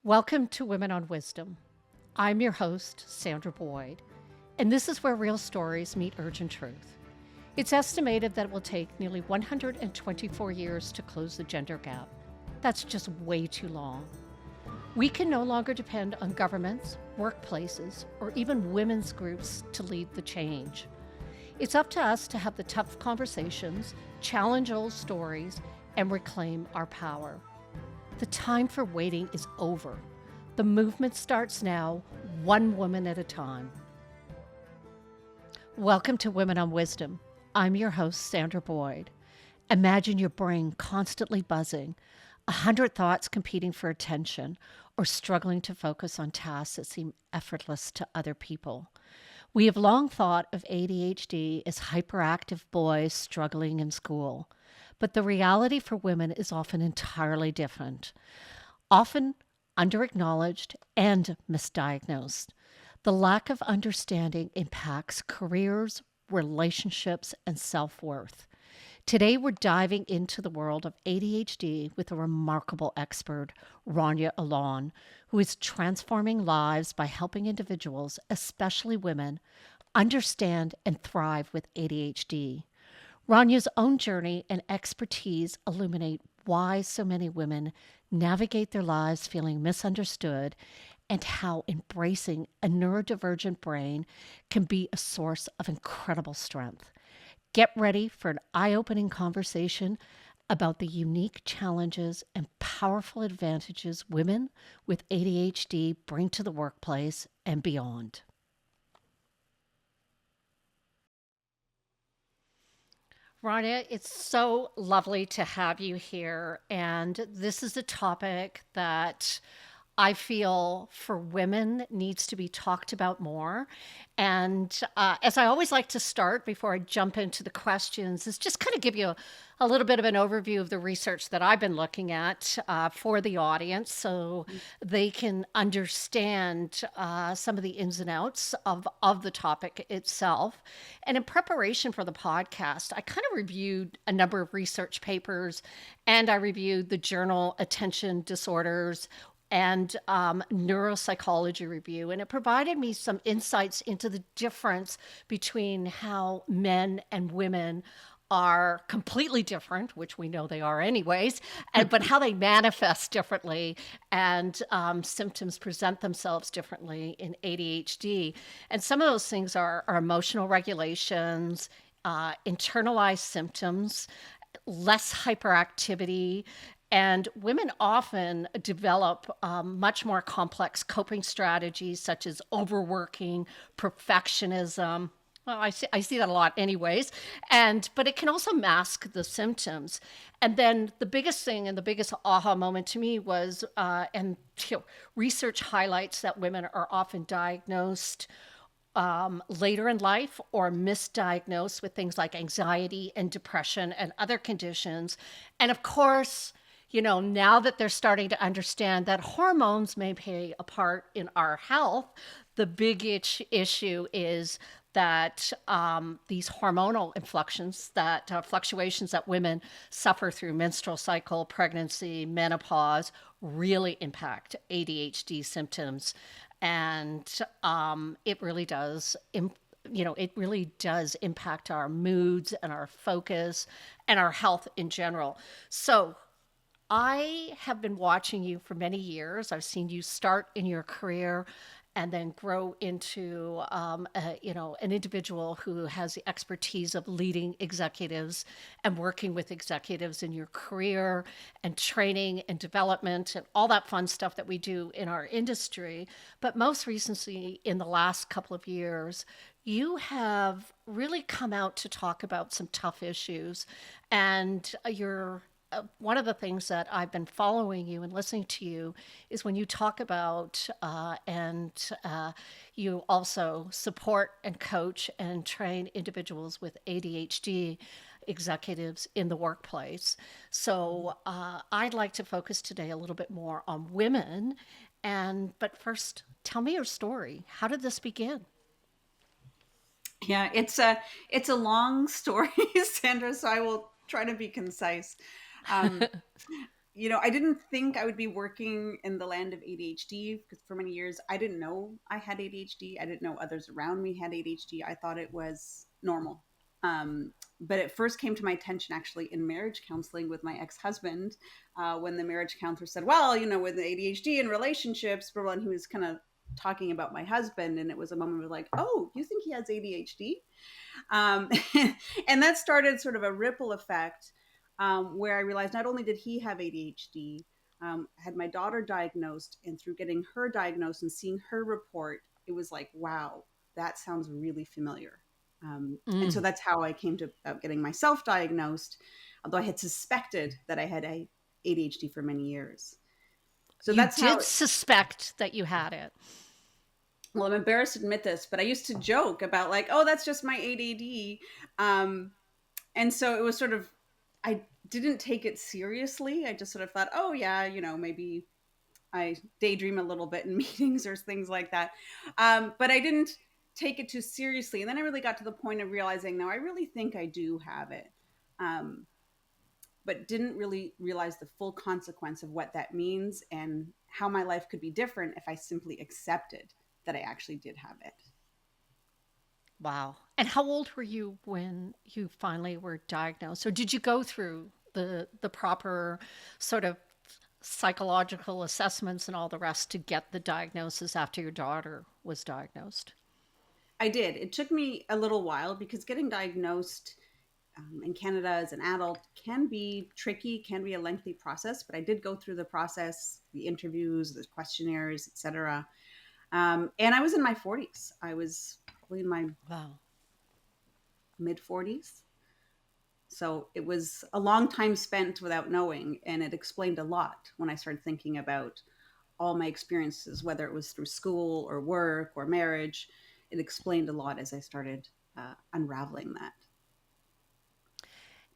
Welcome to Women on Wisdom. I'm your host, Sandra Boyd, and this is where real stories meet urgent truth. It's estimated that it will take nearly 124 years to close the gender gap. That's just way too long. We can no longer depend on governments, workplaces, or even women's groups to lead the change. It's up to us to have the tough conversations, challenge old stories, and reclaim our power. The time for waiting is over. The movement starts now, one woman at a time. Welcome to Women on Wisdom. I'm your host, Sandra Boyd. Imagine your brain constantly buzzing, 100 thoughts competing for attention, or struggling to focus on tasks that seem effortless to other people. We have long thought of ADHD as hyperactive boys struggling in school. But the reality for women is often entirely different, often underacknowledged and misdiagnosed. The lack of understanding impacts careers, relationships, and self-worth. Today, we're diving into the world of ADHD with a remarkable expert, Ranya Elan, who is transforming lives by helping individuals, especially women, understand and thrive with ADHD. Ranya's own journey and expertise illuminate why so many women navigate their lives feeling misunderstood and how embracing a neurodivergent brain can be a source of incredible strength. Get ready for an eye-opening conversation about the unique challenges and powerful advantages women with ADHD bring to the workplace and beyond. Rania, it's so lovely to have you here. And this is a topic that I feel for women needs to be talked about more. And as I always like to start before I jump into the questions, is just kind of give you a little bit of an overview of the research that I've been looking at for the audience so they can understand some of the ins and outs of the topic itself. And in preparation for the podcast, I kind of reviewed a number of research papers and I reviewed the journal Attention Disorders and neuropsychology review. And it provided me some insights into the difference between how men and women are completely different, which we know they are anyways, but how they manifest differently and symptoms present themselves differently in ADHD. And some of those things are emotional regulations, internalized symptoms, less hyperactivity, and women often develop much more complex coping strategies such as overworking, perfectionism. Well, I see that a lot anyways. But it can also mask the symptoms. And then the biggest thing and the biggest aha moment to me was, research highlights that women are often diagnosed later in life or misdiagnosed with things like anxiety and depression and other conditions. And of course, now that they're starting to understand that hormones may play a part in our health, the big issue is that these hormonal fluctuations that women suffer through menstrual cycle, pregnancy, menopause, really impact ADHD symptoms. And it really does impact our moods and our focus and our health in general. So I have been watching you for many years. I've seen you start in your career and then grow into, an individual who has the expertise of leading executives and working with executives in your career and training and development and all that fun stuff that we do in our industry. But most recently, in the last couple of years, you have really come out to talk about some tough issues, and you're one of the things that I've been following you and listening to you is when you talk about you also support and coach and train individuals with ADHD executives in the workplace. So I'd like to focus today a little bit more on women. But first, tell me your story. How did this begin? Yeah, it's a long story, Sandra, so I will try to be concise. Um, I didn't think I would be working in the land of ADHD because for many years I didn't know I had ADHD. I didn't know others around me had ADHD. I thought it was normal. But it first came to my attention actually in marriage counseling with my ex-husband, when the marriage counselor said, well, with ADHD and relationships, blah, blah, and he was kind of talking about my husband. And it was a moment of like, oh, you think he has ADHD? Um, and that started sort of a ripple effect, where I realized not only did he have ADHD, I had my daughter diagnosed, and through getting her diagnosed and seeing her report, it was like, wow, that sounds really familiar. And so Mm. that's how I came to getting myself diagnosed, although I had suspected that I had ADHD for many years. So You that's how, did suspect that you had it. well, I'm embarrassed to admit this, but I used to joke about like, oh, that's just my ADD. And so it was sort of, I didn't take it seriously. I just sort of thought, oh yeah, maybe I daydream a little bit in meetings or things like that. But I didn't take it too seriously. And then I really got to the point of realizing, no, I really think I do have it. um, but didn't really realize the full consequence of what that means and how my life could be different if I simply accepted that I actually did have it. Wow. And how old were you when you finally were diagnosed? So did you go through the proper sort of psychological assessments and all the rest to get the diagnosis after your daughter was diagnosed? I did. It took me a little while because getting diagnosed in Canada as an adult can be tricky, can be a lengthy process, but I did go through the process, the interviews, the questionnaires, etc. And I was in my 40s. I was probably in my Wow. mid 40s. So it was a long time spent without knowing, and it explained a lot when I started thinking about all my experiences, whether it was through school or work or marriage. It explained a lot as I started unraveling that.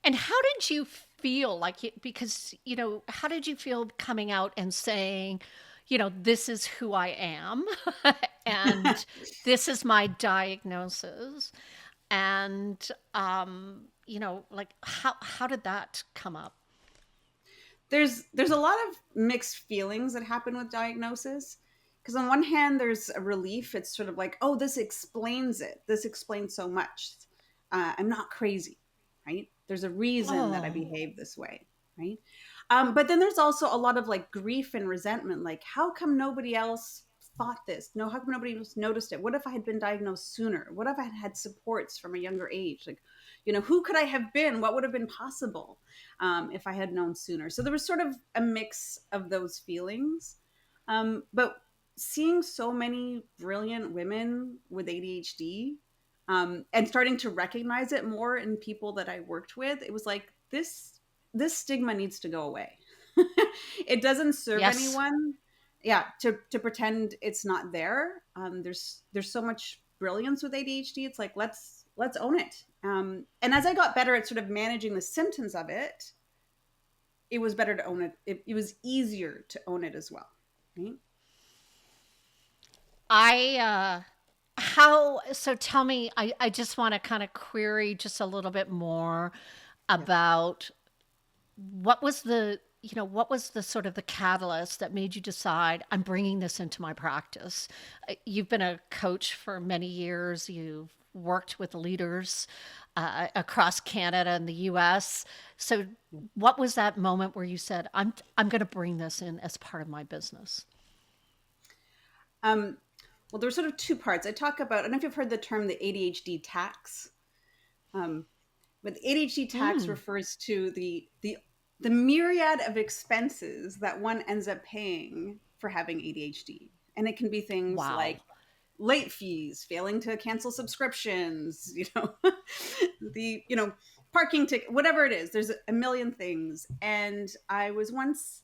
And how did you feel like it? Because, how did you feel coming out and saying, this is who I am and this is my diagnosis? And, like how did that come up? There's a lot of mixed feelings that happen with diagnosis, because on one hand there's a relief. It's sort of like, oh, this explains it, this explains so much. I'm not crazy, right? There's a reason that I Oh, behave this way, right? But then there's also a lot of like grief and resentment, like how come nobody else thought this? No, how come nobody else noticed it? What if I had been diagnosed sooner? What if I had had supports from a younger age? Like, who could I have been? What would have been possible if I had known sooner? So there was sort of a mix of those feelings. But seeing so many brilliant women with ADHD, and starting to recognize it more in people that I worked with, it was like this stigma needs to go away. It doesn't serve yes. anyone. Yeah, to pretend it's not there. There's so much brilliance with ADHD. It's like let's own it. And as I got better at sort of managing the symptoms of it, it was better to own it. It was easier to own it as well. Right? I how so tell me, I just want to kind of query just a little bit more Yeah. about what was the sort of the catalyst that made you decide I'm bringing this into my practice? You've been a coach for many years. You've worked with leaders across Canada and the US. So what was that moment where you said I'm going to bring this in as part of my business? Um, well, there's sort of two parts. I talk about. I don't know if you've heard the term the ADHD tax. Um, but the ADHD tax Mm, refers to the myriad of expenses that one ends up paying for having ADHD, and it can be things wow. like late fees, failing to cancel subscriptions, the parking ticket, whatever it is. There's a million things, and I was once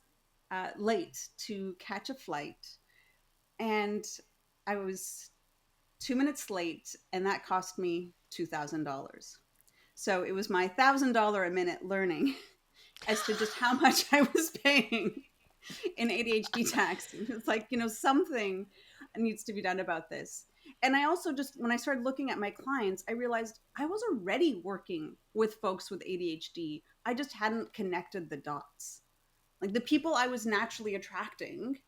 late to catch a flight, and I was 2 minutes late, and that cost me $2,000. So it was my $1,000 a minute learning as to just how much I was paying in ADHD tax. It's like, something needs to be done about this. And I also just, when I started looking at my clients, I realized I was already working with folks with ADHD. I just hadn't connected the dots. Like the people I was naturally attracting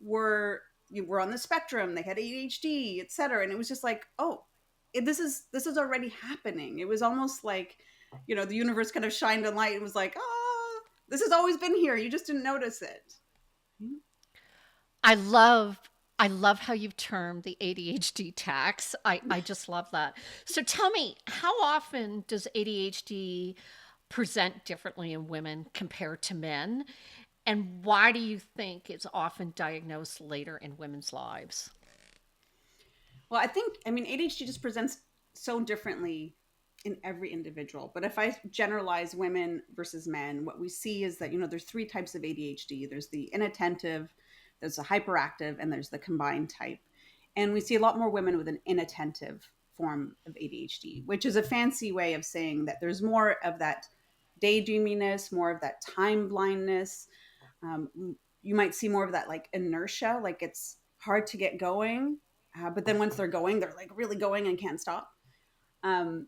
were were on the spectrum. They had ADHD, etc. And it was just like, oh, this is already happening. It was almost like, the universe kind of shined a light and was like, oh, this has always been here. You just didn't notice it. I love I love how you've termed the ADHD tax. I just love that. So tell me, how often does ADHD present differently in women compared to men? And why do you think it's often diagnosed later in women's lives? Well, I mean, ADHD just presents so differently in every individual. But if I generalize women versus men, what we see is that, there's three types of ADHD. There's the inattentive, there's the hyperactive, and there's the combined type. And we see a lot more women with an inattentive form of ADHD, which is a fancy way of saying that there's more of that daydreaminess, more of that time blindness. You might see more of that like inertia, like it's hard to get going, but then once they're going, they're like really going and can't stop. Um,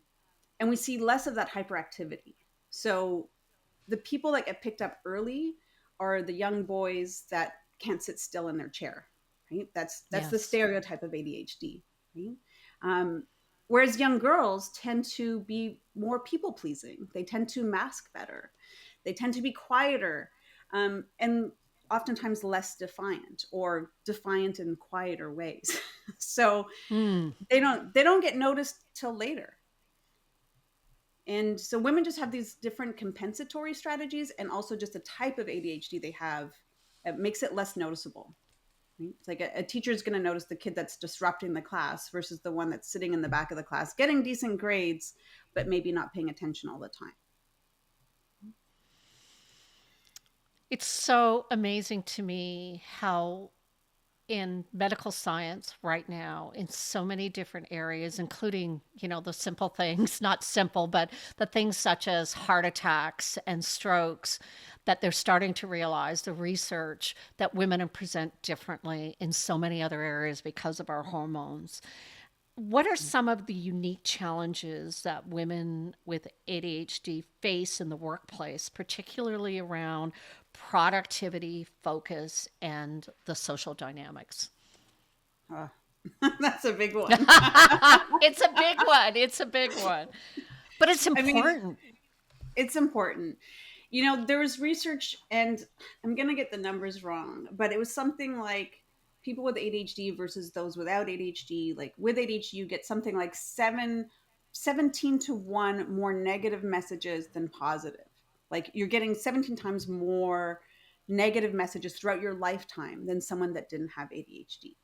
and we see less of that hyperactivity. So the people that get picked up early are the young boys that can't sit still in their chair. Right? That's the Yes. stereotype of ADHD. Right? Um, Whereas young girls tend to be more people pleasing. They tend to mask better. They tend to be quieter, and oftentimes less defiant, or defiant in quieter ways. So Hmm. they don't get noticed till later. And so women just have these different compensatory strategies, and also just the type of ADHD they have, it makes it less noticeable. Right? It's like a teacher is going to notice the kid that's disrupting the class versus the one that's sitting in the back of the class getting decent grades, but maybe not paying attention all the time. It's so amazing to me how in medical science right now in so many different areas, including, the simple things, not simple, but the things such as heart attacks and strokes, that they're starting to realize the research that women present differently in so many other areas because of our hormones. What are some of the unique challenges that women with ADHD face in the workplace, particularly around productivity, focus, and the social dynamics? Uh, that's a big one. It's a big one. It's a big one. But it's I mean, important. it's important. There was research, and I'm going to get the numbers wrong, but it was something like people with ADHD versus those without ADHD. Like with ADHD, you get something like 17 to 1 more negative messages than positive. Like you're getting 17 times more negative messages throughout your lifetime than someone that didn't have ADHD.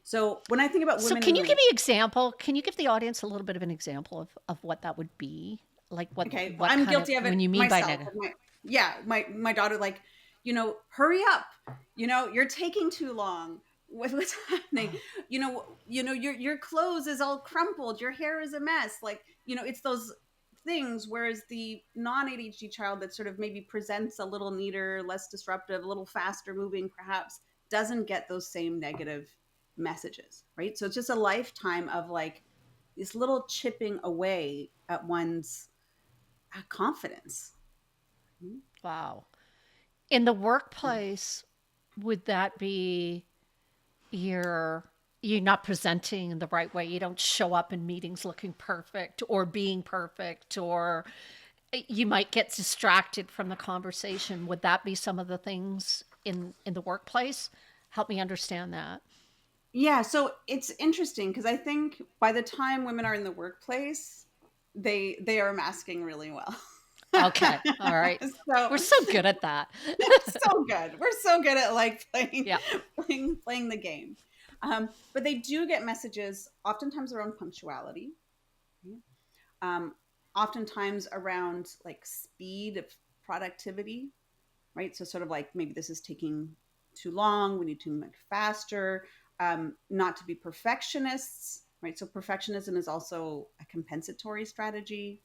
So when I think about So women can in you give the me an example? Can you give the audience a little bit of an example of what that would be? Like Okay, well, what I'm kind of guilty of when it you mean by myself. negative? My daughter, like, hurry up. You're taking too long. What's happening? Your clothes is all crumpled. Your hair is a mess. Like, it's those things. Whereas the non ADHD child that sort of maybe presents a little neater, less disruptive, a little faster moving, perhaps, doesn't get those same negative messages, right? So it's just a lifetime of like this little chipping away at one's confidence. Wow. In the workplace, would that be you're you're not presenting in the right way? You don't show up in meetings looking perfect or being perfect, or you might get distracted from the conversation. Would that be some of the things in the workplace? Help me understand that. Yeah, so it's interesting because I think by the time women are in the workplace, they are masking really well. Okay. All right. So We're so good at that. so good. We're so good at like playing Yeah. playing the game. But they do get messages oftentimes around punctuality, um, oftentimes around like speed of productivity, right? So sort of like maybe this is taking too long. We need to move faster. Not to be perfectionists, right? So perfectionism is also a compensatory strategy.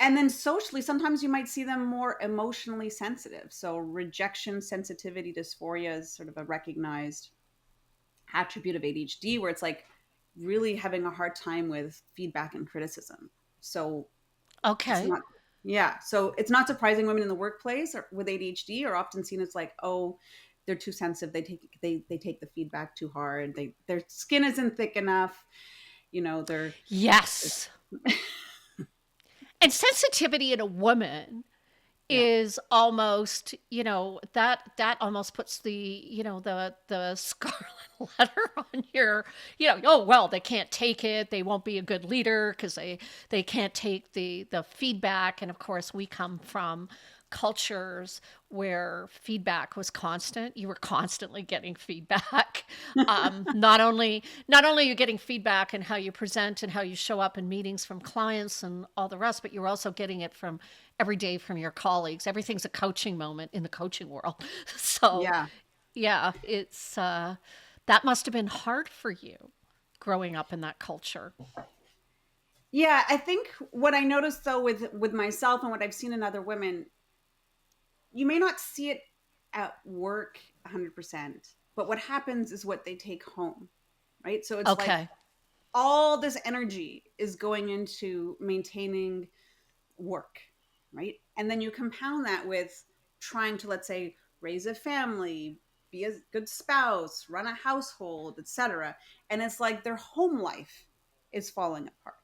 And then socially, sometimes you might see them more emotionally sensitive. So rejection, sensitivity, dysphoria is sort of a recognized attribute of ADHD, where it's like really having a hard time with feedback and criticism. So it's Okay. not. Yeah. So it's not surprising women in the workplace or with ADHD are often seen as like, oh, they're too sensitive. They take the feedback too hard. Their skin isn't thick enough. You know, they're Yes. And sensitivity in a woman yeah. is almost, that almost puts the scarlet letter on your, oh well, they can't take it, they won't be a good leader because they can't take the feedback. And of course we come from cultures where feedback was constant. You were constantly getting feedback. Not only you're getting feedback in how you present and how you show up in meetings from clients and all the rest, but you're also getting it from every day from your colleagues. Everything's a coaching moment in the coaching world. So Yeah. yeah, it's that must have been hard for you growing up in that culture. Yeah, I think what I noticed though with myself and what I've seen in other women, you may not see it at work 100%, but what happens is what they take home, right? So it's like Okay. all this energy is going into maintaining work, right? And then you compound that with trying to, let's say, raise a family, be a good spouse, run a household, etc. And it's like their home life is falling apart,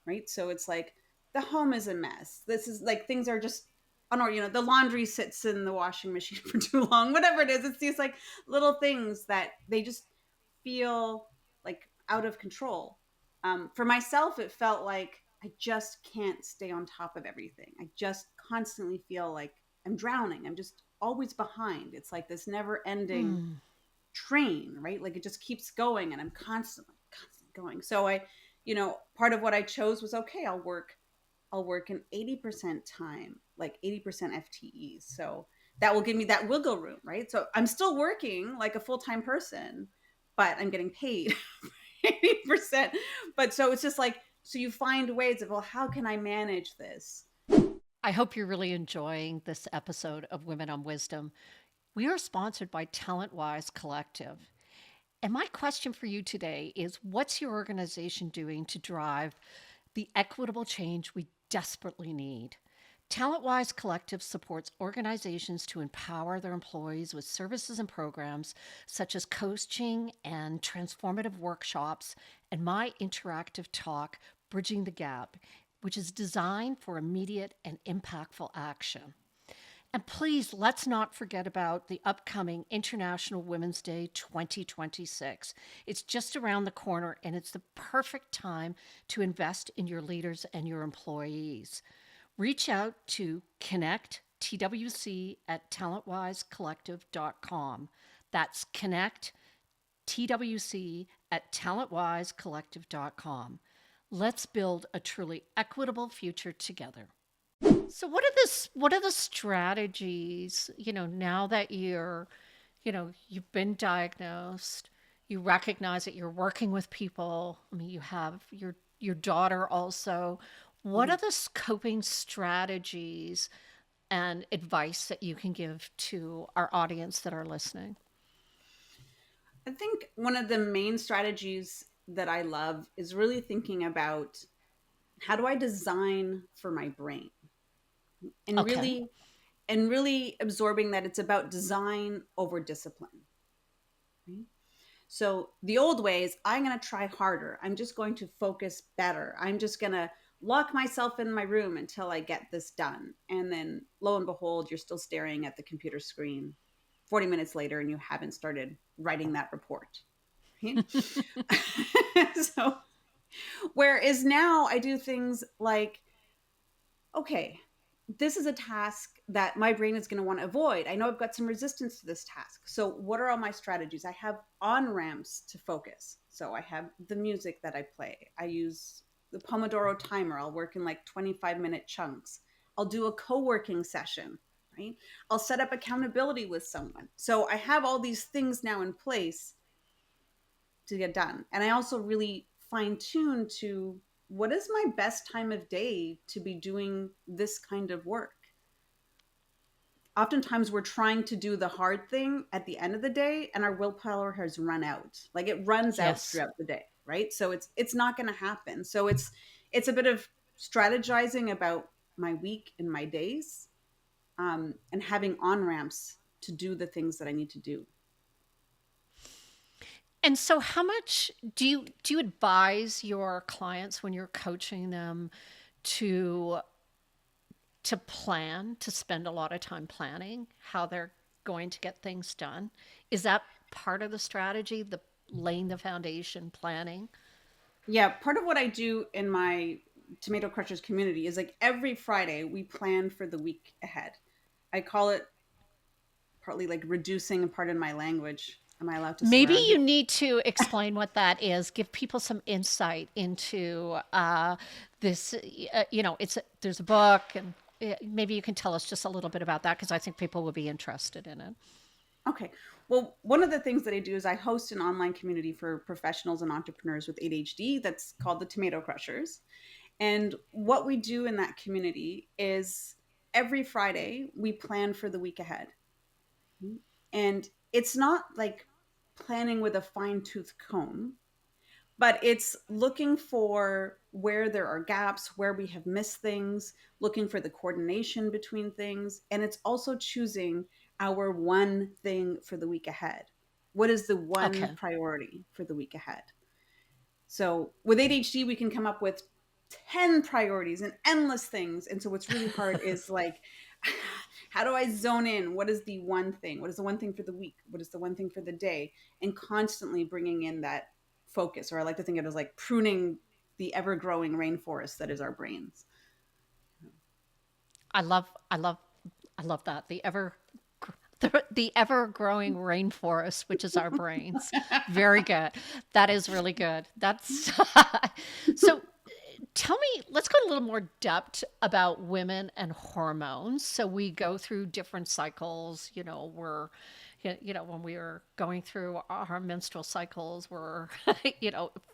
right? So it's like the home is a mess. This is like things are just the laundry sits in the washing machine for too long, whatever it is. It's these like little things that they just feel like out of control. For myself, it felt like I just can't stay on top of everything. I just constantly feel like I'm drowning. I'm just always behind. It's like this never ending train, right? Like it just keeps going and I'm constantly going. So part of what I chose was okay, I'll work an 80% time, like 80% FTEs. So that will give me that wiggle room, right? So I'm still working like a full-time person, but I'm getting paid 80%. But so it's just like, so you find ways of, well, how can I manage this? I hope you're really enjoying this episode of Women on Wisdom. We are sponsored by Talent Wise Collective. And my question for you today is, what's your organization doing to drive the equitable change we desperately need? TalentWise Collective supports organizations to empower their employees with services and programs such as coaching and transformative workshops and my interactive talk, Bridging the Gap, which is designed for immediate and impactful action. And please, let's not forget about the upcoming International Women's Day 2026. It's just around the corner, and it's the perfect time to invest in your leaders and your employees. Reach out to Connect TWC at talentwisecollective.com. That's Connect TWC at talentwisecollective.com. Let's build a truly equitable future together. So what are the strategies, now that you've been diagnosed, you recognize that you're working with people. I mean, you have your daughter also. What Mhm. are the coping strategies and advice that you can give to our audience that are listening? I think one of the main strategies that I love is really thinking about how do I design for my brain and Okay. really absorbing that it's about design over discipline. Right? So the old way is I'm going to try harder. I'm just going to focus better. I'm just going to lock myself in my room until I get this done. And then lo and behold, you're still staring at the computer screen 40 minutes later and you haven't started writing that report. Right? So, whereas now I do things like, okay, this is a task that my brain is going to want to avoid. I know I've got some resistance to this task. So, what are all my strategies? I have on ramps to focus. So, I have the music that I play. I use the Pomodoro timer. I'll work in like 25-minute chunks. I'll do a co working session, right? I'll set up accountability with someone. So, I have all these things now in place to get done. And I also really fine tune to what is my best time of day to be doing this kind of work. Oftentimes we're trying to do the hard thing at the end of the day and our willpower has run out. Like it runs out Yes. throughout the day, right? So it's not going to happen. So it's a bit of strategizing about my week and my days, and having on ramps to do the things that I need to do. And so how much do you advise your clients when you're coaching them to plan, to spend a lot of time planning how they're going to get things done? Is that part of the strategy, the laying the foundation, planning? Yeah, part of what I do in my tomato crushers community is like every Friday we plan for the week ahead. I call it partly like reducing, pardon my language. Am I allowed to Maybe swear on here? you need to explain what that is. Give people some insight into this. There's a book, and maybe you can tell us just a little bit about that because I think people will be interested in it. Okay. Well, one of the things that I do is I host an online community for professionals and entrepreneurs with ADHD that's called the Tomato Crushers. And what we do in that community is every Friday we plan for the week ahead. And it's not like planning with a fine tooth comb, but it's looking for where there are gaps, where we have missed things, looking for the coordination between things. And it's also choosing our one thing for the week ahead. What is the one Okay. priority for the week ahead? So with ADHD, we can come up with 10 priorities and endless things. And so what's really hard is like, how do I zone in? What is the one thing? What is the one thing for the week? What is the one thing for the day? And constantly bringing in that focus, or I like to think of it as like pruning the ever growing rainforest that is our brains. I love, I love, I love that. The ever growing rainforest, which is our brains. Very good. That is really good. That's so. Tell me, let's go a little more depth about women and hormones. So we go through different cycles. When we are going through our menstrual cycles, we're,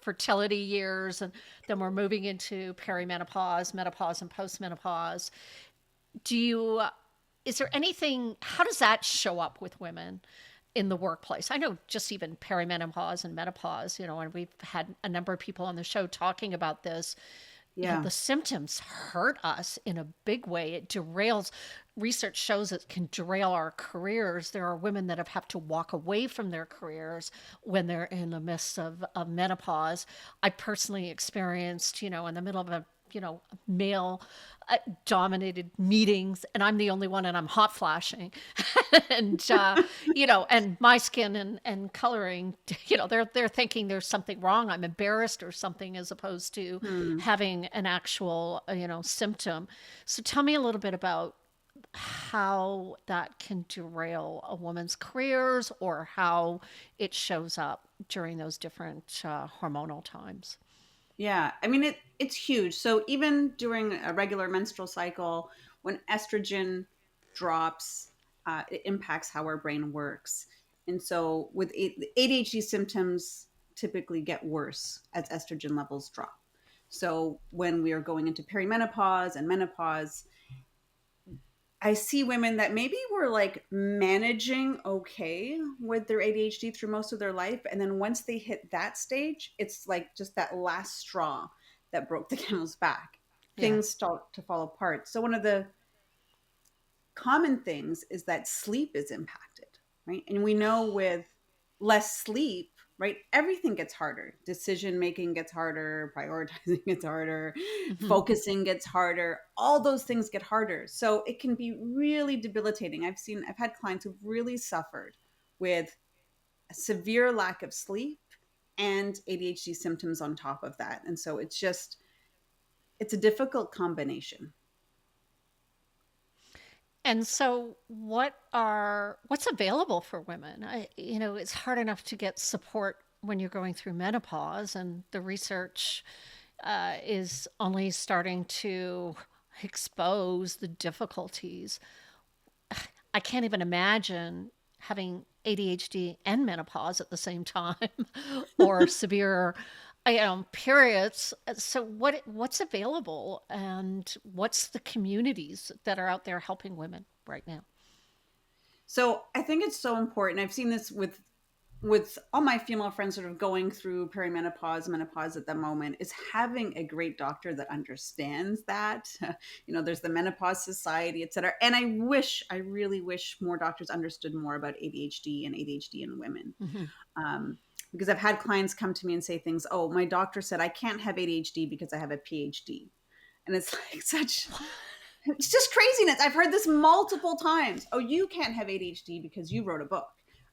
fertility years, and then we're moving into perimenopause, menopause, and postmenopause. Do you, is there anything, how does that show up with women in the workplace? I know just even perimenopause and menopause, and we've had a number of people on the show talking about this. Yeah. The symptoms hurt us in a big way. It derails. Research shows it can derail our careers. There are women that have had to walk away from their careers when they're in the midst of menopause. I personally experienced, in the middle of a male dominated meetings, and I'm the only one, and I'm hot flashing. And and my skin and coloring, they're thinking there's something wrong, I'm embarrassed or something, as opposed to Hmm. having an actual symptom. So tell me a little bit about how that can derail a woman's careers, or how it shows up during those different hormonal times. Yeah, I mean it's huge. So even during a regular menstrual cycle, when estrogen drops, it impacts how our brain works. And so with ADHD symptoms typically get worse as estrogen levels drop. So when we are going into perimenopause and menopause, I see women that maybe were like managing okay with their ADHD through most of their life. And then once they hit that stage, it's like just that last straw that broke the camel's back. Yeah. Things start to fall apart. So, one of the common things is that sleep is impacted, right? And we know with less sleep, right, everything gets harder. Decision making gets harder, prioritizing gets harder, Hmm. focusing gets harder. All those things get harder. So it can be really debilitating. I've had clients who've really suffered with a severe lack of sleep and ADHD symptoms on top of that. And so it's a difficult combination. And so, what's available for women? It's hard enough to get support when you're going through menopause, and the research is only starting to expose the difficulties. I can't even imagine having ADHD and menopause at the same time, or severe, periods. So what's available, and what's the communities that are out there helping women right now? So I think it's so important. I've seen this with with all my female friends sort of going through perimenopause, menopause at the moment, is having a great doctor that understands that. There's the Menopause Society, et cetera. And I really wish more doctors understood more about ADHD and ADHD in women. Mm-hmm. Because I've had clients come to me and say things, oh, my doctor said I can't have ADHD because I have a PhD. And it's like it's just craziness. I've heard this multiple times. Oh, you can't have ADHD because you wrote a book.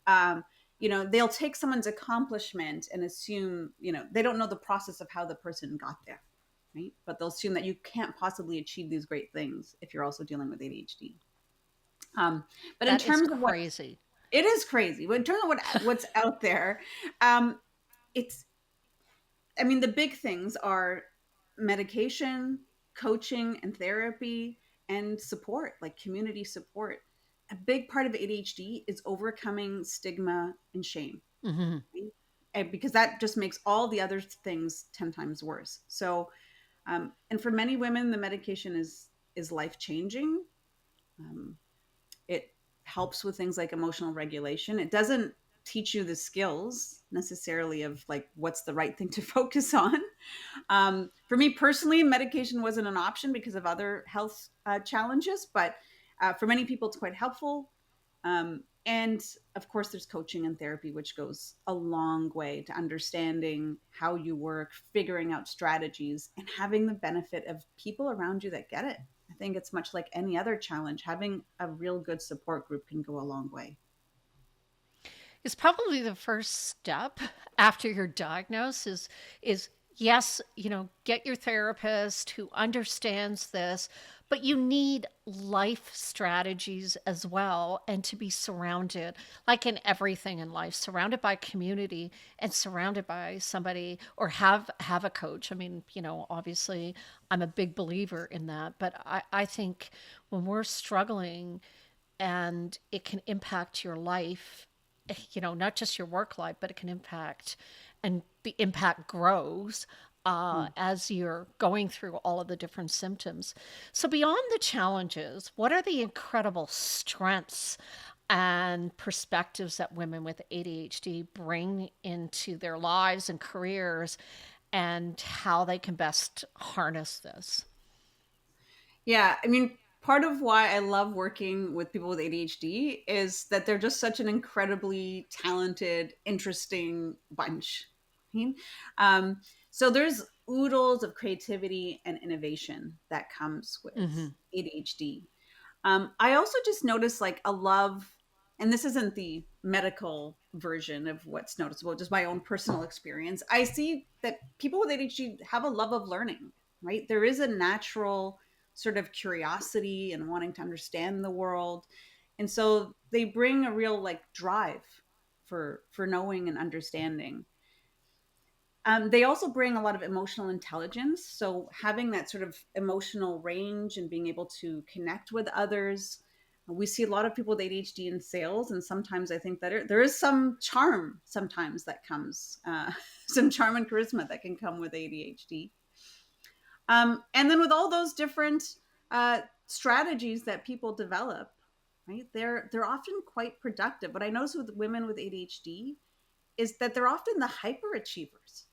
Um, they'll take someone's accomplishment and assume, they don't know the process of how the person got there, right? But they'll assume that you can't possibly achieve these great things if you're also dealing with ADHD. But in That is terms of what crazy. it is crazy, but in terms of what's out there, um, it's I mean, the big things are medication, coaching and therapy, and support, like community support. A big part of ADHD is overcoming stigma and shame, Mm-hmm. right? And because that just makes all the other things 10 times worse. So, and for many women, the medication is life changing. Um, it helps with things like emotional regulation. It doesn't teach you the skills necessarily of like what's the right thing to focus on. For me personally, medication wasn't an option because of other health challenges, but for many people, it's quite helpful. And of course, there's coaching and therapy, which goes a long way to understanding how you work, figuring out strategies, and having the benefit of people around you that get it. I think it's much like any other challenge. Having a real good support group can go a long way. Is probably the first step after you're diagnosed is yes, get your therapist who understands this, but you need life strategies as well, and to be surrounded, like in everything in life, surrounded by community and surrounded by somebody, or have a coach. I mean, obviously I'm a big believer in that, but I think when we're struggling and it can impact your life, not just your work life, but it can impact, and the impact grows Mm. as you're going through all of the different symptoms. So, beyond the challenges, what are the incredible strengths and perspectives that women with ADHD bring into their lives and careers, and how they can best harness this? Yeah, I mean, part of why I love working with people with ADHD is that they're just such an incredibly talented, interesting bunch. Right? Um, so there's oodles of creativity and innovation that comes Mm-hmm. with ADHD. I also just noticed like a love, and this isn't the medical version of what's noticeable, just my own personal experience. I see that people with ADHD have a love of learning, right? There is a natural sort of curiosity and wanting to understand the world. And so they bring a real like drive for knowing and understanding. They also bring a lot of emotional intelligence. So, having that sort of emotional range and being able to connect with others. We see a lot of people with ADHD in sales, and sometimes I think that there is some charm sometimes that comes, some charm and charisma that can come with ADHD. And then with all those different strategies that people develop, right? They're often quite productive. What I notice with women with ADHD is that they're often the hyperachievers.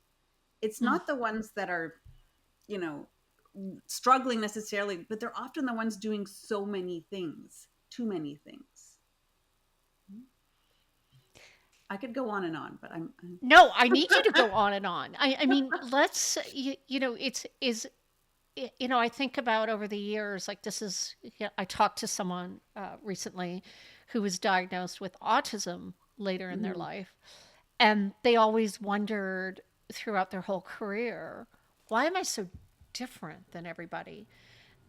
It's not the ones that are, you know, struggling necessarily, but they're often the ones doing so many things, too many things. I could go on and on, but I'm No, I need you to go on and on. I mean, it's is I think about over the years, like this is, I talked to someone recently who was diagnosed with autism later in their Mhm. life. And they always wondered throughout their whole career, why am I so different than everybody?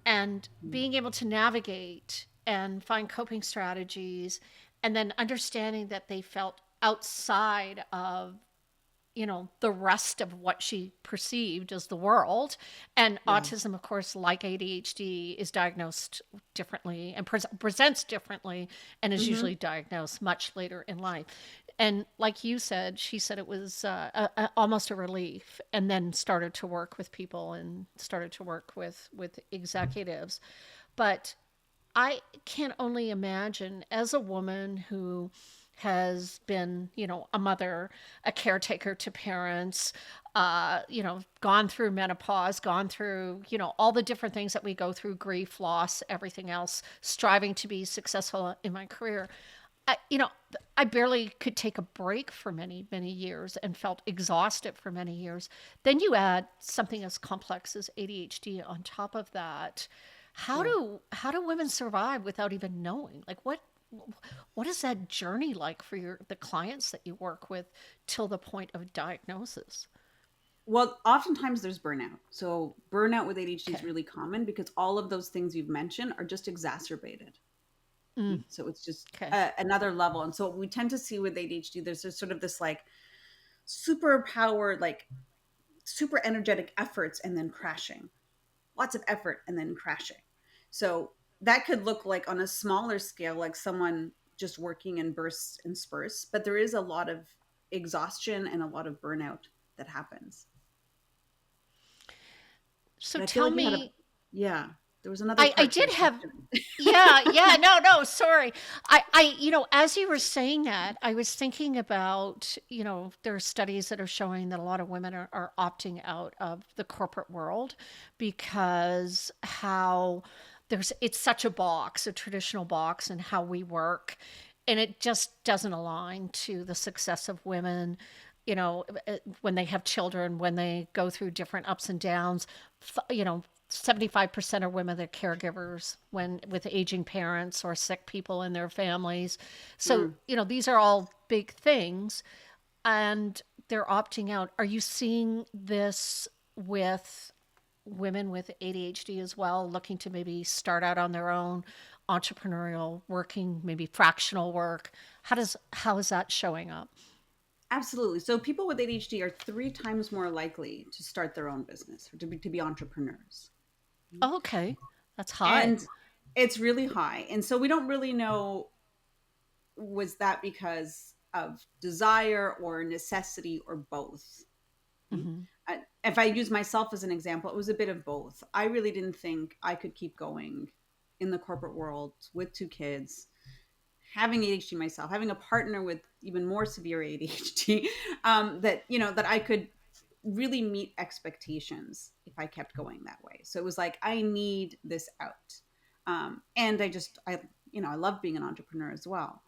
And being able to navigate and find coping strategies, and then understanding that they felt outside of the rest of what she perceived as the world. And Yeah. autism, of course, like ADHD, is diagnosed differently and presents differently, and is Hmm. usually diagnosed much later in life. And like you said, she said it was almost a relief, and then started to work with people and started to work with executives. But I can only imagine, as a woman who has been, a mother, a caretaker to parents, gone through menopause, gone through, all the different things that we go through, grief, loss, everything else, striving to be successful in my career. I, you know, I barely could take a break for many, many years and felt exhausted for many years. Then you add something as complex as ADHD on top of that. How Yeah. do how do women survive without even knowing? Like what is that journey like for the clients that you work with till the point of diagnosis? Well, oftentimes there's burnout. So burnout with ADHD is Okay. really common because all of those things you've mentioned are just exacerbated. Mm, Right? So it's just okay. another level. And so what we tend to see with ADHD, there's just sort of this like super powered, like super energetic efforts and then crashing, lots of effort and then crashing. So that could look like on a smaller scale, like someone just working in bursts and spurts, but there is a lot of exhaustion and a lot of burnout that happens. So But I feel tell like you had a, me, yeah, there was another I part to did your have, question. yeah, no, no, sorry. As you were saying that, I was thinking about, there are studies that are showing that a lot of women are opting out of the corporate world because it's such a box, a traditional box, and how we work. And it just doesn't align to the success of women, when they have children, when they go through different ups and downs, 75% of women are caregivers when with aging parents or sick people in their families. So, Mm. these are all big things and they're opting out. Are you seeing this with women with ADHD as well, looking to maybe start out on their own, entrepreneurial, working, maybe fractional work? How is that showing up? Absolutely. So people with ADHD are 3 times more likely to start their own business or to be entrepreneurs. Oh, okay. That's high. And it's really high. And so we don't really know, was that because of desire or necessity or both? Hmm. If I use myself as an example, it was a bit of both. I really didn't think I could keep going in the corporate world with 2 kids, having ADHD myself, having a partner with even more severe ADHD, that I could really meet expectations if I kept going that way. So it was like I need this out, and I love being an entrepreneur as well.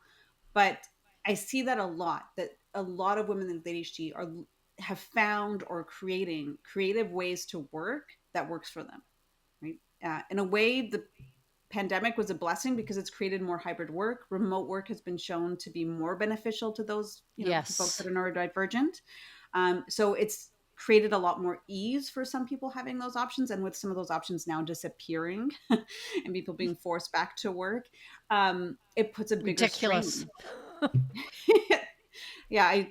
But I see that a lot. That a lot of women with ADHD are have found or creating creative ways to work that works for them. Right. In a way, the pandemic was a blessing because it's created more hybrid work. Remote work has been shown to be more beneficial to those, to folks that Yes. are neurodivergent. So it's created a lot more ease for some people having those options. And with some of those options now disappearing and people being forced back to work, it puts a bigger Ridiculous. strain. Yeah,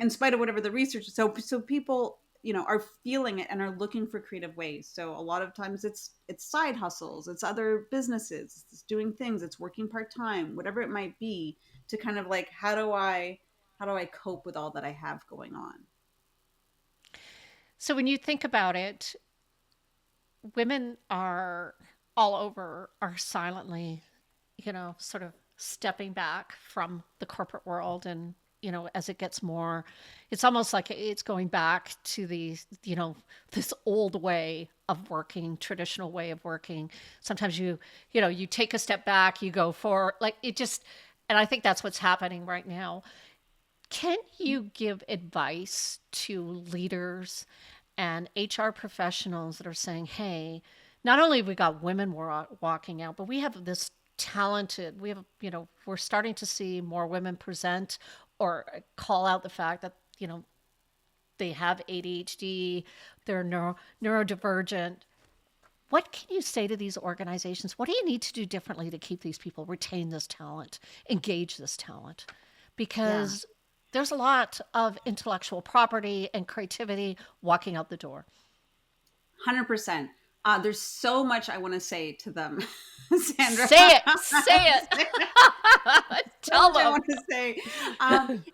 in spite of whatever the research, so people, are feeling it and are looking for creative ways. So a lot of times it's side hustles, it's other businesses, it's doing things, it's working part-time, whatever it might be, to kind of like, how do I cope with all that I have going on? So when you think about it, women are all over are silently, sort of stepping back from the corporate world and as it gets more, it's almost like it's going back to this old way of working, traditional way of working. Sometimes you take a step back, you go forward, like it just, and I think that's what's happening right now. Can you give advice to leaders and HR professionals that are saying, hey, not only have we got women walking out, but we have this talented, we have, we're starting to see more women present or call out the fact that, they have ADHD, they're neurodivergent. What can you say to these organizations? What do you need to do differently to keep these people, retain this talent, engage this talent? Yeah, Because there's a lot of intellectual property and creativity walking out the door. 100%. There's so much I want to say to them, Sandra. Say it, say it. So Tell much I them. want to say.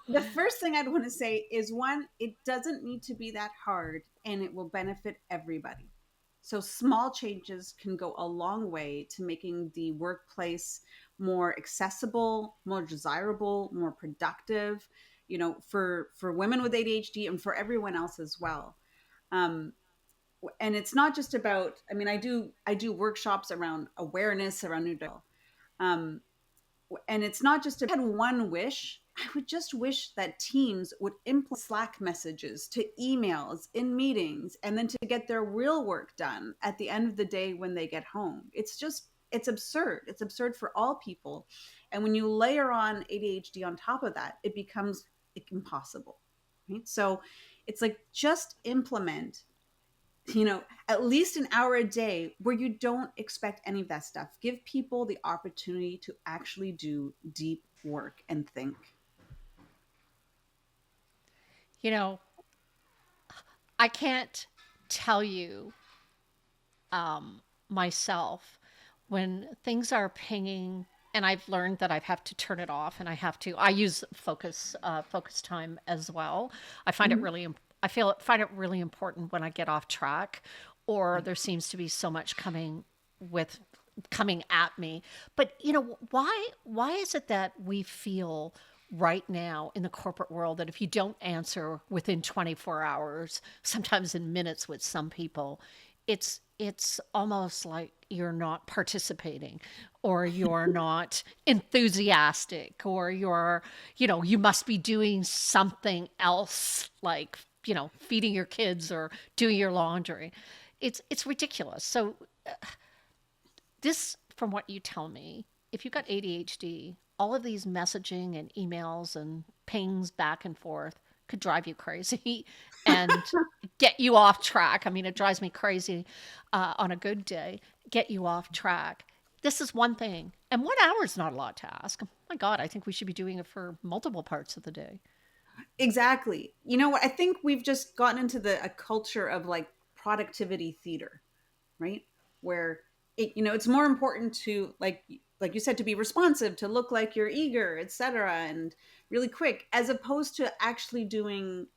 The first thing I'd want to say is, one, it doesn't need to be that hard and it will benefit everybody. So small changes can go a long way to making the workplace more accessible, more desirable, more productive, for women with ADHD and for everyone else as well. Um, and it's not just about, I mean, I do workshops around awareness around new, um, and it's not just, if I had one wish, I would just wish that teams would implement Slack messages to emails in meetings, and then to get their real work done at the end of the day when they get home. It's absurd. It's absurd for all people. And when you layer on ADHD on top of that, it becomes impossible. Right? So it's like, just implement, at least an hour a day where you don't expect any of that stuff. Give people the opportunity to actually do deep work and think. You know, I can't tell you myself when things are pinging, and I've learned that I have to turn it off, and I use focus time as well. I find it Mhm. really I feel find it really important when I get off track, or Yeah. there seems to be so much with coming at me. But why is it that we feel right now in the corporate world that if you don't answer within 24 hours, sometimes in minutes with some people, it's almost like you're not participating, or you're not enthusiastic, or you must be doing something else, like feeding your kids or doing your laundry. It's ridiculous. So this, from what you tell me, if you've got ADHD, all of these messaging and emails and pings back and forth could drive you crazy and get you off track. I mean, it drives me crazy on a good day, get you off track. This is one thing. And 1 hour is not a lot to ask. My God, I think we should be doing it for multiple parts of the day. Exactly. You know what? I think we've just gotten into a culture of like productivity theater, right? Where it's more important to, like you said, to be responsive, to look like you're eager, etc., and really quick, as opposed to actually doing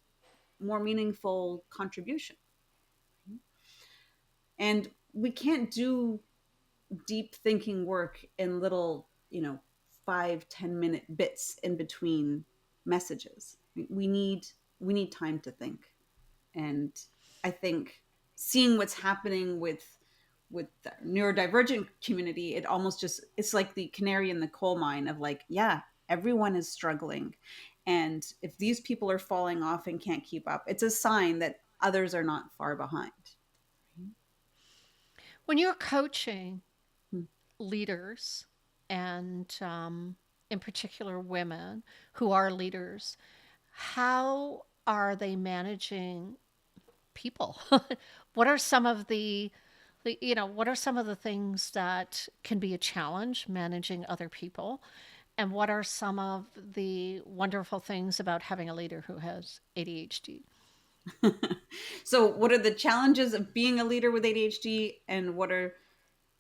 more meaningful contribution. And we can't do deep thinking work in little, 5-10 minute bits in between messages. We need time to think. And I think seeing what's happening with the neurodivergent community, it's like the canary in the coal mine of like, yeah, everyone is struggling. And if these people are falling off and can't keep up, it's a sign that others are not far behind. When you're coaching leaders, and in particular women who are leaders, how are they managing people? What are some of what are some of the things that can be a challenge managing other people? And what are some of the wonderful things about having a leader who has ADHD? So, what are the challenges of being a leader with ADHD, and what are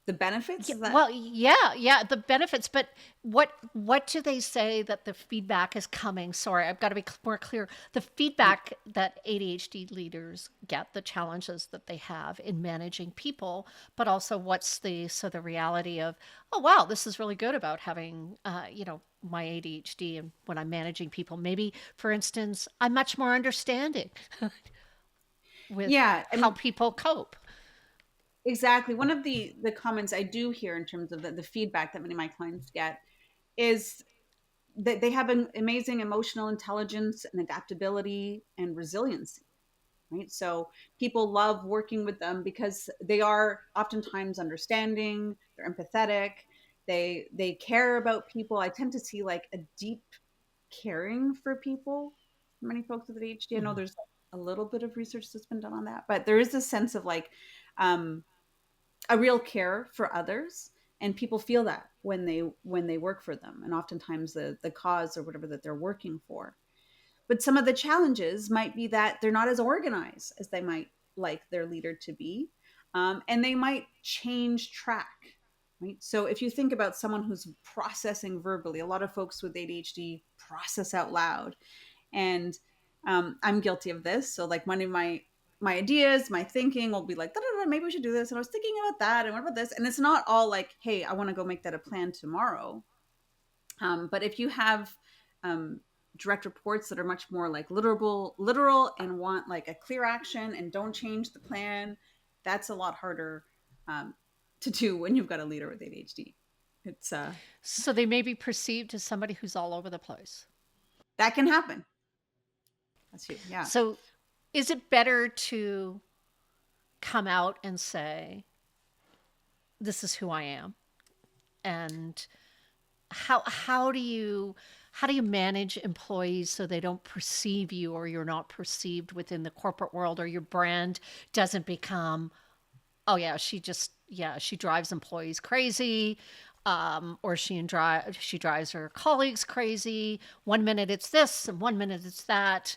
the benefits? Yeah, Is that well, yeah, the benefits, but what do they say that the feedback is coming? Sorry, I've got to be more clear. The feedback that ADHD leaders get, the challenges that they have in managing people, but also the reality of, oh wow, this is really good about having my ADHD, and when I'm managing people, maybe for instance, I'm much more understanding with yeah, I how mean, people cope. exactly. One of the comments I do hear in terms of the feedback that many of my clients get is that they have an amazing emotional intelligence and adaptability and resiliency, right? So people love working with them because they are oftentimes understanding, they're empathetic, they care about people. I tend to see like a deep caring for people. Many folks with ADHD, I know there's a little bit of research that's been done on that, but there is a sense of like, um, a real care for others, and people feel that when they work for them, and oftentimes the cause or whatever that they're working for. But some of the challenges might be that they're not as organized as they might like their leader to be, and they might change track, right? So if you think about someone who's processing verbally, a lot of folks with ADHD process out loud. And I'm guilty of this. So like one of my my ideas, my thinking will be like, da, da, da, maybe we should do this. And I was thinking about that. And what about this? And it's not all like, hey, I want to go make that a plan tomorrow. But if you have um, direct reports that are much more like literal and want like a clear action and don't change the plan, that's a lot harder um, to do when you've got a leader with ADHD. It's So they may be perceived as somebody who's all over the place. that can happen. That's you. Yeah. So is it better to come out and say, this is who I am? And how do you manage employees so they don't perceive you, or you're not perceived within the corporate world, or your brand doesn't become, oh yeah, she drives employees crazy, or she drives her colleagues crazy. One minute it's this, and one minute it's that,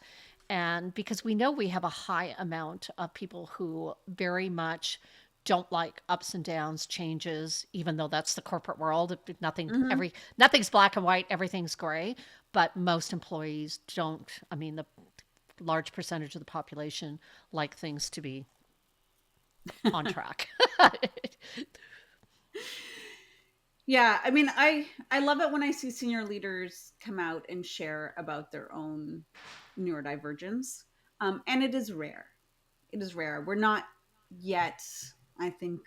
and because we know we have a high amount of people who very much don't like ups and downs, changes, even though that's the corporate world. Mm-hmm. Nothing's black and white, everything's gray. But most employees don't. I mean, the large percentage of the population like things to be on track. Yeah, I mean, I love it when I see senior leaders come out and share about their own neurodivergence, and it is rare. It is rare. We're not yet, I think,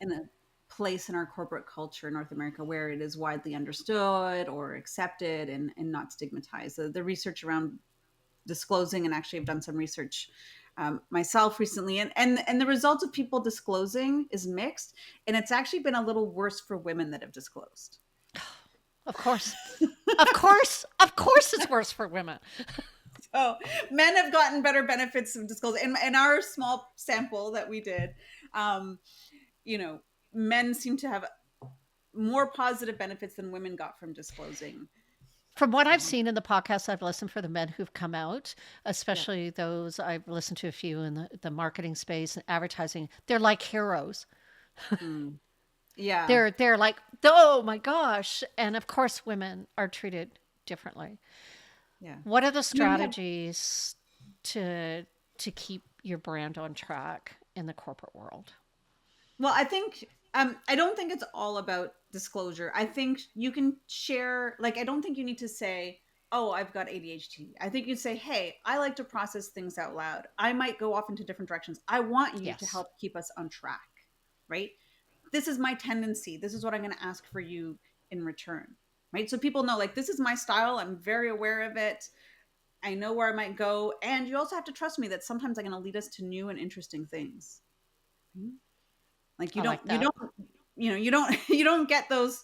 in a place in our corporate culture in North America where it is widely understood or accepted and not stigmatized. The research around disclosing, and actually I've done some research myself recently, and the results of people disclosing is mixed, and it's actually been a little worse for women that have disclosed. Of course. Of course. Of course it's worse for women. So men have gotten better benefits of disclosing. In our small sample that we did, um, you know, men seem to have more positive benefits than women got from disclosing. From what I've Um, seen in the podcasts I've listened for the men who've come out, yeah. especially those I've listened to a few in the marketing space and advertising, they're like heroes. Mm. Yeah. They're like, oh my gosh. And of course women are treated differently. Yeah. What are the I mean, we have strategies to keep your brand on track in the corporate world? Well, I think I don't think it's all about disclosure. I think you can share like I don't think you need to say, "Oh, I've got ADHD." I think you say, "Hey, I like to process things out loud. I might go off into different directions. I want you to Yes. help keep us on track." Right? This is my tendency. This is what I'm going to ask for you in return. Right? So people know like this is my style. I'm very aware of it. I know where I might go, and you also have to trust me that sometimes I'm going to lead us to new and interesting things. Mhm. Like I like you that. don't you don't you don't get those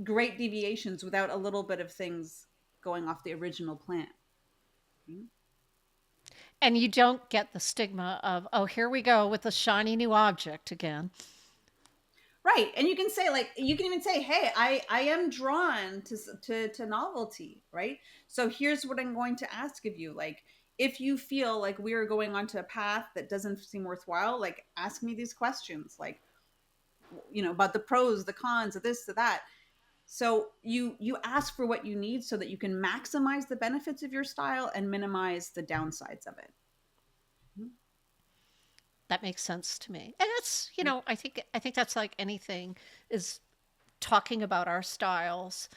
great deviations without a little bit of things going off the original plan. Mhm. And you don't get the stigma of, oh, here we go with the shiny new object again. Right, and you can say like you can even say, "Hey, I am drawn to novelty." Right, so here's what I'm going to ask of you. Like, if you feel like we are going onto a path that doesn't seem worthwhile, like ask me these questions, like about the pros, the cons, of this, of that. So you ask for what you need so that you can maximize the benefits of your style and minimize the downsides of it. Mhm. That makes sense to me. And that's, Yeah. I think that's like anything, is talking about our styles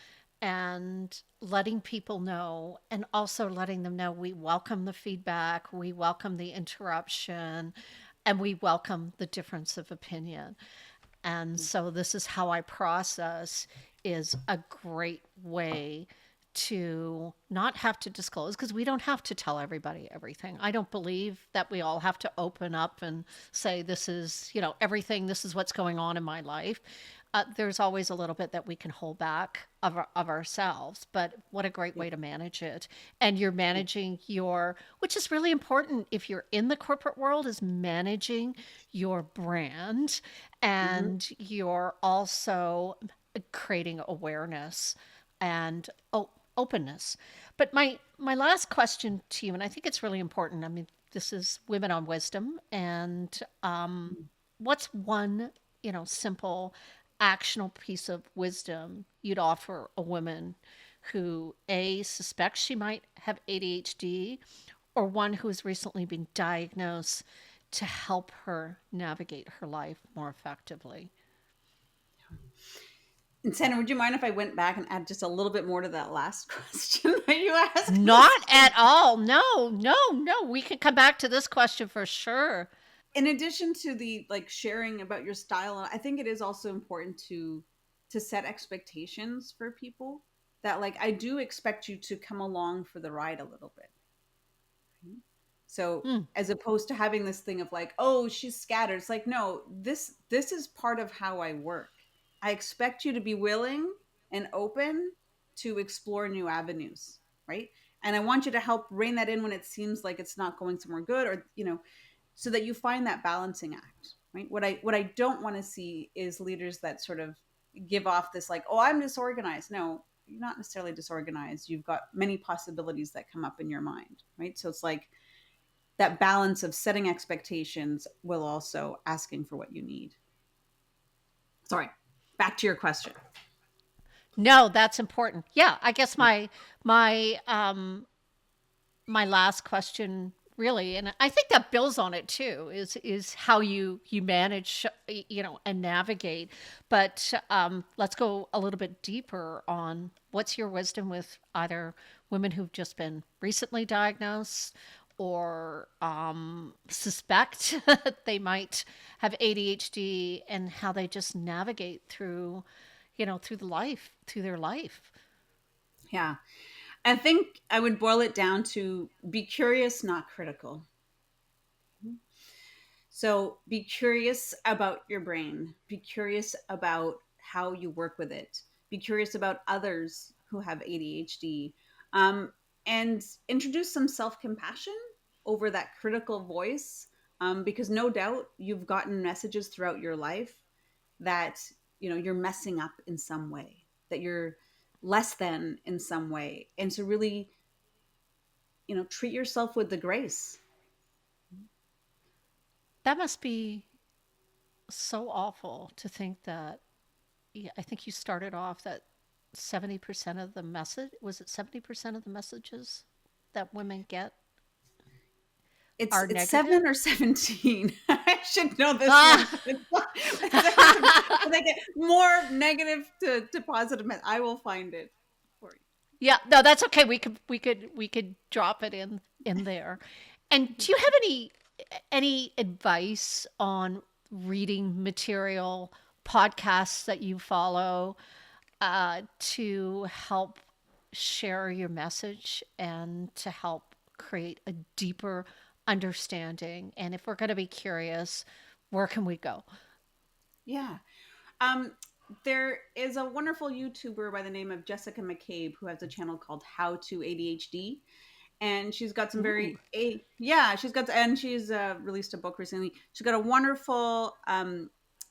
and letting people know, and also letting them know we welcome the feedback, we welcome the interruption, and we welcome the difference of opinion. And so this is how I process is a great way to not have to disclose, because we don't have to tell everybody everything. I don't believe that we all have to open up and say, this is, everything, this is what's going on in my life. There's always a little bit that we can hold back of ourselves, but what a great Yeah. way to manage it. And you're managing your, which is really important if you're in the corporate world, is managing your brand, Hmm. and you're also creating awareness and openness. But my last question to you, and I think it's really important. I mean, this is Women on Wisdom, and what's one simple, actionable piece of wisdom you'd offer a woman who a suspects she might have ADHD, or one who has recently been diagnosed to help her navigate her life more effectively. And Sandra, would you mind if I went back and add just a little bit more to that last question that you asked? Not at all. No, no, no. We can come back to this question for sure. In addition to the like sharing about your style, I think it is also important to set expectations for people that like I do expect you to come along for the ride a little bit. So Mm, as opposed to having this thing of like, oh, she's scattered. It's like, no, this is part of how I work. I expect you to be willing and open to explore new avenues, right? And I want you to help rein that in when it seems like it's not going somewhere good, or so that you find that balancing act, right? What I don't want to see is leaders that sort of give off this like, oh, I'm disorganized. No, you're not necessarily disorganized. You've got many possibilities that come up in your mind, right? So it's like that balance of setting expectations while also asking for what you need. Sorry, back to your question. no, that's important. Yeah, I guess Yeah. my my last question really, and I think that builds on it too, is how you manage, and navigate. But let's go a little bit deeper on what's your wisdom with either women who've just been recently diagnosed or suspect they might have ADHD, and how they just navigate through, through their life. Yeah. I think I would boil it down to be curious, not critical. So be curious about your brain, be curious about how you work with it, be curious about others who have ADHD, um, and introduce some self compassion over that critical voice. Because no doubt you've gotten messages throughout your life that you're messing up in some way, that you're less than in some way, and to really treat yourself with the grace. That must be so awful to think that. Yeah, I think you started off that 70% of the message, was it 70% of the messages that women get It's are it's negative? 7 or 17. I should know this one, Ah, but it's 7 or 17. But I get more negative to positive. I will find it for yeah, no, that's okay. We could drop it in there. And you. do you have any advice on reading material, podcasts that you follow, to help share your message and to help create a deeper understanding? And if we're going to be curious, where can we go? Yeah. Um, there is a wonderful YouTuber by the name of Jessica McCabe who has a channel called How to ADHD, and she's got some Ooh, and she's released a book recently. She's got a wonderful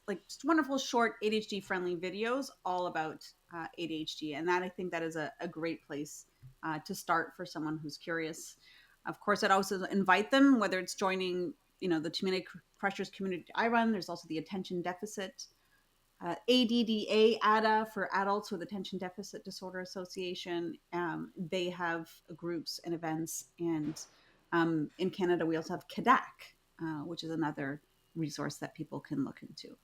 like just wonderful short ADHD friendly videos all about ADHD, and that I think that is a great place to start for someone who's curious. Of course, I'd also invite them, whether it's joining the community pressures community I run. There's also the attention deficit ADDA for Adults with Attention Deficit Disorder Association. They have groups and events, and in Canada we also have CADAC, which is another resource that people can look into.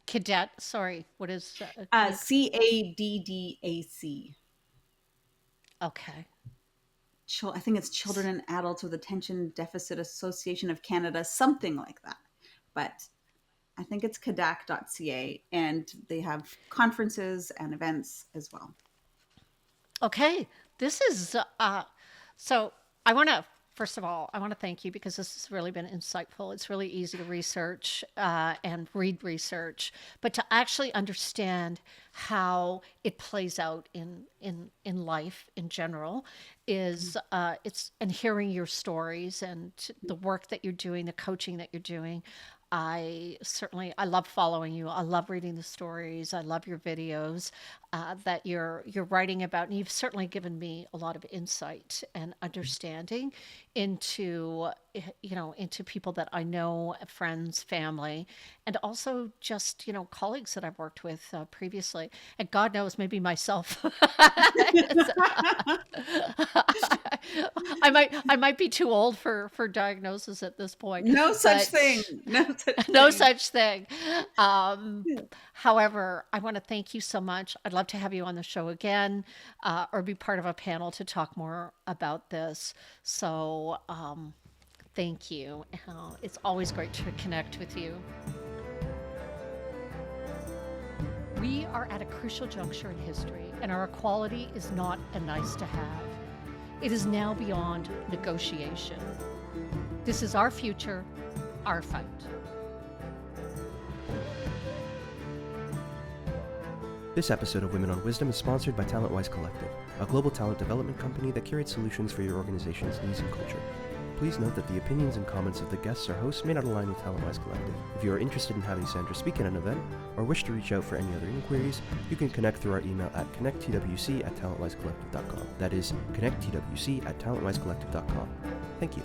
cadet. Sorry, what is the? CADDAC. Okay, I think it's Children and Adults with Attention Deficit Association of Canada, something like that. But I think it's cadac.ca, and they have conferences and events as well. okay. This is so. I want to First of all, I want to thank you because this has really been insightful. It's really easy to research and read research, but to actually understand how it plays out in life in general is it's and hearing your stories and the work that you're doing, the coaching that you're doing. I love following you. I love reading the stories. I love your videos that you're writing about, and you've certainly given me a lot of insight and understanding into into people that I know, friends, family, and also just, colleagues that I've worked with previously. And God knows, maybe myself. I might be too old for diagnosis at this point, No such thing. but No such no thing. such thing. Um, However, I want to thank you so much. I'd love to have you on the show again, or be part of a panel to talk more about this. So, thank you. It's always great to connect with you. We are at a crucial juncture in history, and our equality is not a nice to have. It is now beyond negotiation. This is our future, our fight. This episode of Women on Wisdom is sponsored by TalentWise Collective, a global talent development company that curates solutions for your organization's needs and culture. Please note that the opinions and comments of the guests or hosts may not align with TalentWise Collective. If you are interested in having Sandra speak at an event, or wish to reach out for any other inquiries, you can connect through our email at connecttwc@talentwisecollective.com. That is connecttwc@talentwisecollective.com. Thank you.